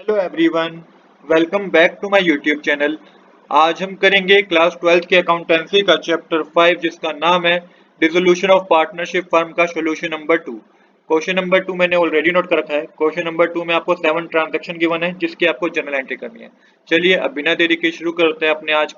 Hello everyone, welcome back to my YouTube channel. आज हम करेंगे क्लास 12th के अकाउंटेंसी का चैप्टर 5 जिसका नाम है डिसोल्यूशन ऑफ पार्टनरशिप फर्म का सॉल्यूशन नंबर 2। क्वेश्चन नंबर 2 मैंने ऑलरेडी नोट कर रखा है। क्वेश्चन नंबर 2 में आपको 7 ट्रांजैक्शन गिवन है जिसकी आपको जर्नल एंट्री करनी है। चलिए अब बिना देरी के शुरू करते हैं अपने आज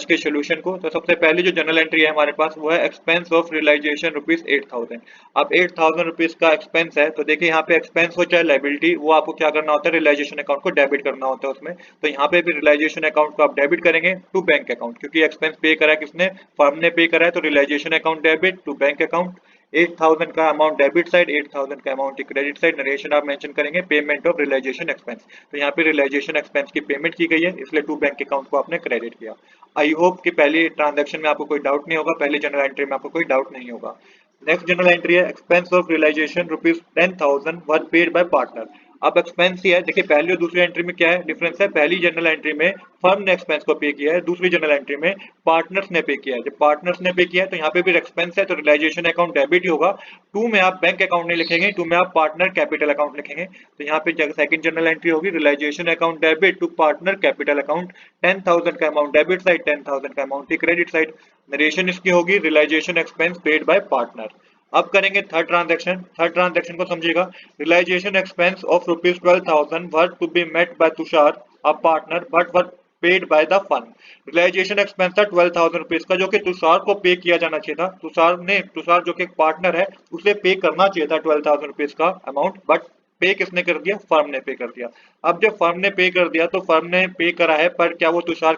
के सॉल्यूशन को। तो सबसे पहले जो जर्नल एंट्री है हमारे पास वो है एक्सपेंस ऑफ रियलाइजेशन रुपीज 8000। अब 8000 रुपीज का एक्सपेंस है तो देखिए यहाँ पे एक्सपेंस हो चाहे लाइबिलिटी, वो आपको क्या करना होता है, रियलाइजेशन अकाउंट को डेबिट करना होता है उसमें। तो यहाँ पे भी रियलाइजेशन अकाउंट को आप डेबिट करेंगे टू बैंक अकाउंट, क्योंकि एक्सपेंस पे करा है किसने, फर्म ने पे करा है। तो realisation account debit to bank account. 8000 का अमाउंट डेबिट साइड, 8000 का अमाउंट क्रेडिट साइड। नरेशन आप मेंशन करेंगे पेमेंट ऑफ रियलाइजेशन एक्सपेंस। तो यहाँ पे रियलाइजेशन एक्सपेंस की पेमेंट की गई है इसलिए टू बैंक अकाउंट को आपने क्रेडिट किया। आई होप कि पहले ट्रांजैक्शन में आपको कोई डाउट नहीं होगा, पहले जनरल एंट्री में आपको कोई डाउट नहीं होगा। नेक्स्ट जनरल एंट्री है expense of realisation rupees 10,000 were paid by partner. अब एक्सपेंस ही है, देखिए पहली और दूसरी एंट्री में क्या है डिफरेंस है। पहली जनरल एंट्री में फर्म ने एक्सपेंस को पे किया है, दूसरी जनरल एंट्री में पार्टनर्स ने पे किया है। जब पार्टनर्स ने पे किया है तो यहाँ पे भी एक्सपेंस है तो रियलाइजेशन अकाउंट डेबिट ही होगा। टू में आप बैंक अकाउंट नहीं लिखेंगे, टू में आप पार्टनर कैपिटल अकाउंट लिखेंगे। तो यहाँ पे सेकंड जनरल एंट्री होगी realisation account debit to partner capital account. 10,000 का अमाउंट डेबिट साइड, 10,000 का अमाउंट क्रेडिट साइड। नरेशन इसकी होगी realisation expense paid by partner. अब करेंगे थर्ड ट्रांजैक्शन। थर्ड ट्रांजैक्शन को समझिएगा। Realisation expense of rupees 12,000 were to be met by Tushar a partner but were paid by the firm. Realisation expense था 12,000 rupees का जो कि तुषार को पे किया जाना चाहिए था। तुषार जो कि एक पार्टनर है उसे पे करना चाहिए था 12,000 रुपीज का अमाउंट, बट पे किसने कर दिया, फर्म ने पे कर दिया। अब जब फर्म ने पे कर दिया तो फर्म ने पे करा है, पर क्या वो तुषार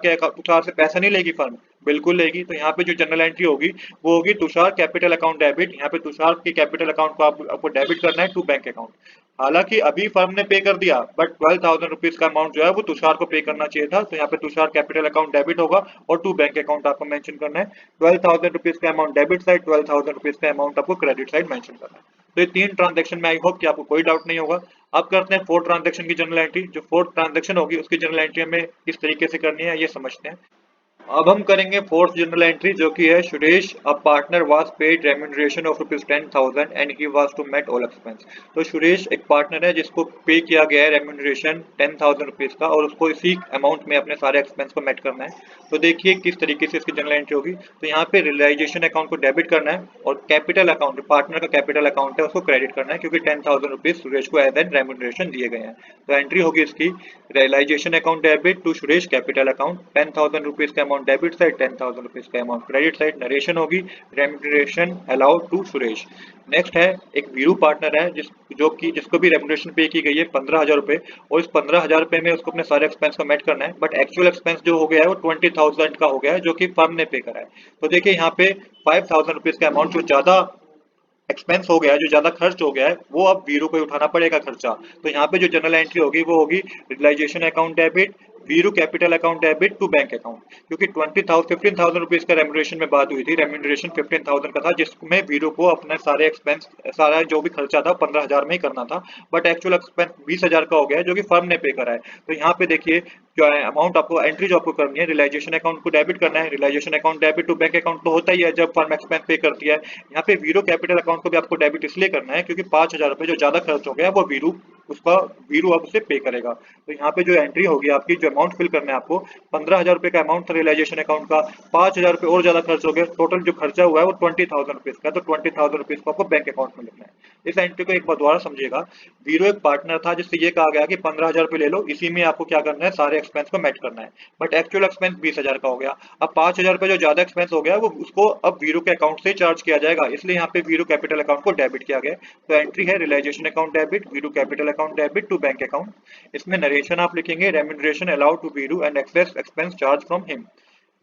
से पैसा नहीं लेगी फर्म? बिल्कुल लेगी। तो यहाँ पे जो जनरल एंट्री होगी वो होगी तुषार कैपिटल अकाउंट डेबिट। यहाँ पे तुषार की कैपिटल अकाउंट को आपको डेबिट करना है टू बैंक अकाउंट। हालांकि अभी फर्म ने पे कर दिया बट 12,000 रुपीज का अमाउंट जो है वो तुषार को पे करना चाहिए था। तो यहाँ पे तुषार कैपिटल अकाउंट डेबिट होगा और टू बैंक अकाउंट आपको मेंशन करना है। 12,000 रुपीज का अमाउंट डेबिट साइड, 12,000 रुपीज का अमाउंट आपको क्रेडिट साइड मेंशन करना है। तो ये तीन ट्रांजेक्शन में आई होप कि आपको कोई डाउट नहीं होगा। अब करते हैं फोर्थ ट्रांजेक्शन की जनरल एंट्री। जो फोर्थ ट्रांजेक्शन होगी उसकी जनरल एंट्री हमें किस तरीके से करनी है ये समझते हैं। अब हम करेंगे फोर्थ जनरल एंट्री जो कि है Suresh a partner was paid remuneration of rupees 10,000 and he was to met all expense. तो सुरेश एक पार्टनर है जिसको पे किया गया है रेम्यूनरेशन 10,000 रुपीज का और उसको इसी अमाउंट में अपने सारे एक्सपेंस को मेट करना है। तो देखिए किस तरीके से इसकी जनरल एंट्री होगी। तो यहाँ पे रियलाइजेशन अकाउंट को डेबिट करना है और कैपिटल अकाउंट, पार्टनर का कैपिटल अकाउंट है उसको क्रेडिट करना है, क्योंकि 10,000 रुपीज सुरेश को एज एन रेम्यूनरेशन दिए गए हैं। तो एंट्री होगी इसकी realisation account debit to Suresh capital account. 10,000 rupees का अमाउंट डेबिट साइड, 10,000 रुपीज का अमाउंट क्रेडिट साइड। नरेशन होगी remuneration allowed to Suresh. Next है एक वीरू पार्टनर है जिसको भी रेम्यूनरेशन पे की गई है 15,000 रुपए, और इस 15,000 रुपए में उसको अपने सारे एक्सपेंस को मेट करना है। बट एक्चुअल एक्सपेंस जो हो गया है वो 20,000 का हो गया है जो कि फर्म ने पे करा है। तो देखिए यहाँ पे 5,000 रुपीज का अमाउंट जो ज्यादा एक्सपेंस हो गया है, जो ज्यादा खर्च हो गया है, वो अब वीरू को ही उठाना पड़ेगा खर्चा। तो यहाँ पे जो जनरल एंट्री होगी वो होगी realisation account debit Veeru capital account debit to bank account, क्योंकि 15,000 रुपीज का रेम्यूनरेशन में बात हुई थी। रेम्यूनरेशन 15,000 का था जिसमें वीरू को अपना सारे एक्सपेंस, सारा जो भी खर्चा था 15,000 में ही करना था। बट एक्चुअल एक्सपेंस 20,000 का हो गया है जो कि फर्म ने पे करा है। तो यहाँ पे देखिए जो है अमाउंट आपको एंट्री जो आपको करनी है, रियलाइजेशन अकाउंट को डेबिट करना है। Realisation account debit to bank account तो होता ही है जब फर्म एक्सपेंस पे करती है। यहाँ पे वीरू कैपिटल अकाउंट को भी आपको डेबिट इसलिए करना है क्योंकि 5,000 रुपए जो ज्यादा खर्च हो गया वो वीरू अब उसे पे करेगा। तो यहाँ पे जो एंट्री होगी आपकी, जो अमाउंट फिल करना है आपको, 15,000 रुपए का अमाउंट था रियलाइजेशन अकाउंट का, 5,000 रुपए और ज्यादा खर्च हो गया, टोटल जो खर्चा हुआ है वो 20,000 रुपीज का। तो 20,000 रुपीज को आपको बैंक अकाउंट में लिखना है। इस एंट्री को एक बार दोबारा समझिएगा। वीरू एक पार्टनर था जिससे ये कहा गया कि 15,000 रुपए ले लो, इसी में आपको क्या करना है, सारे एक्सपेंस को मेट करना है। बट एक्चुअल एक्सपेंस 20,000 का हो गया। अब 5,000 रुपए जो ज्यादा एक्सपेंस हो गया वो उसको अब वीरू के अकाउंट से चार्ज किया जाएगा, इसलिए यहाँ पे वीरू कैपिटल अकाउंट को डेबिट किया गया। तो एंट्री है realisation account debit Veeru capital account debit to bank account. इसमें नरेशन आप लिखेंगे remuneration allowed to Veeru and excess expense charge from him.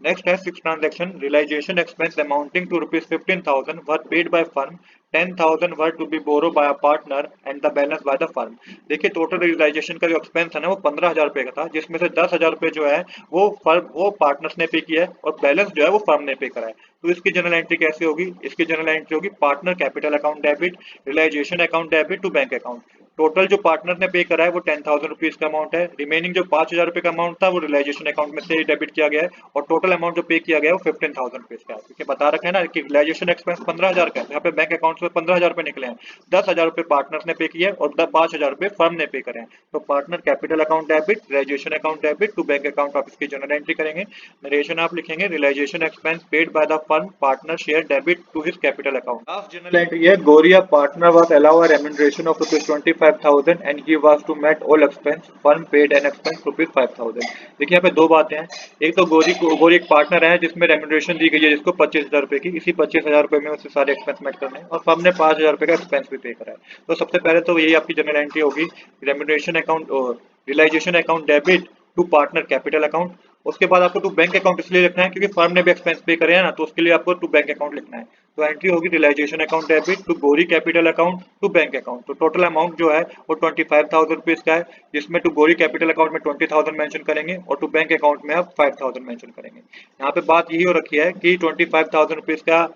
Next है sixth transaction realization expense amounting to rupees 15,000 were paid by firm, 10,000 were to be borrowed by a partner and the balance by the firm। देखिए total realisation का जो expense है ना वो 15,000 रुपए का था, जिसमें से 10,000 रुपए जो है वो पार्टनर्स ने पे किया है और बैलेंस जो है वो फर्म ने पे करा है। तो इसकी जनरल एंट्री कैसे होगी, इसकी जनरल एंट्री होगी partner capital account debit realisation account debit to bank account. Total जो पार्टनर ने पे करा है वो 10,000 रुपीज का अमाउंट है। रिमेनिंग जो 5,000 रुपए का अमाउंट था वो रियलाइजेशन अकाउंट में से डेबिट किया गया है और टोटल अमाउंट जो पे किया गया है वो 15,000 रुपीज का है। क्योंकि बता रखा है ना कि रियलाइजेशन एक्सपेंस 15,000 का है, यहाँ पे बैंक अकाउंट से 15,000 रुपए निकले हैं। 10,000 रुपए पार्टनर ने पे किए और 5,000 रुपए फर्म ने पे करे हैं। तो partner capital account debit, realisation account debit to bank account, आप इसकी जनरल एंट्री करेंगे। नरेशन आप लिखेंगे realisation expense paid by the firm partner share debit to his capital account. Last general entry है Goria partner was allow a remuneration of ₹25,000 and he was to met all expense firm paid an expense ₹5,000। देखिए यहाँ पे दो बातें हैं। एक तो गोरी एक पार्टनर है जिसमें रेम्यूनरेशन दी गई है जिसको 25,000 रुपए की, इसी 25,000 रुपए में उससे सारे एक्सपेंस मेट करने हैं और फर्म ने 5,000 रुपए का एक्सपेंस भी पे करा है। तो सबसे पहले तो यही आपकी जनरल एंट्री होगी, रेम्यूनरेशन अकाउंट और realisation account debit to partner capital account. उसके बाद आपको टू बैंक अकाउंट इसलिए लिखना है क्योंकि फर्म ने भी एक्सपेंस पे करे हैं ना, तो उसके लिए आपको टू बैंक अकाउंट लिखना है। तो एंट्री होगी realisation account debit to Gori capital account to bank account. तो टोटल अमाउंट जो है वो 25,000 रुपीज का है, जिसमें टू गोरी कैपिटल अकाउंट में 20,000 मेंशन करेंगे और टू बैंक अकाउंट में आप 5,000 मेंशन करेंगे। यहाँ पे बात यही हो रखी है कि 25,000 रुपीज का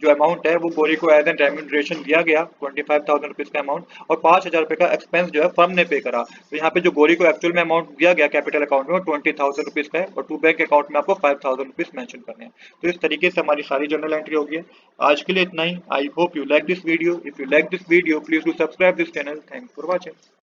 जो अमाउंट है वो गोरी को एज एन रेम्यूनरेशन दिया गया 25,000 रुपीज का अमाउंट, और 5,000 रुपए का एक्सपेंस जो है फर्म ने पे करा। तो यहाँ पे जो गोरी को एक्चुअल में अमाउंट दिया गया कैपिटल अकाउंट में वो 20,000 रुपीज का है और टू बैंक अकाउंट में आपको 5,000 रुपीज मेंशन करने हैं। तो इस तरीके से हमारी सारी जर्नल एंट्री होगी। आज के लिए इतना ही। I hope you like this video. If you like this video please do subscribe this channel. Thanks for watching.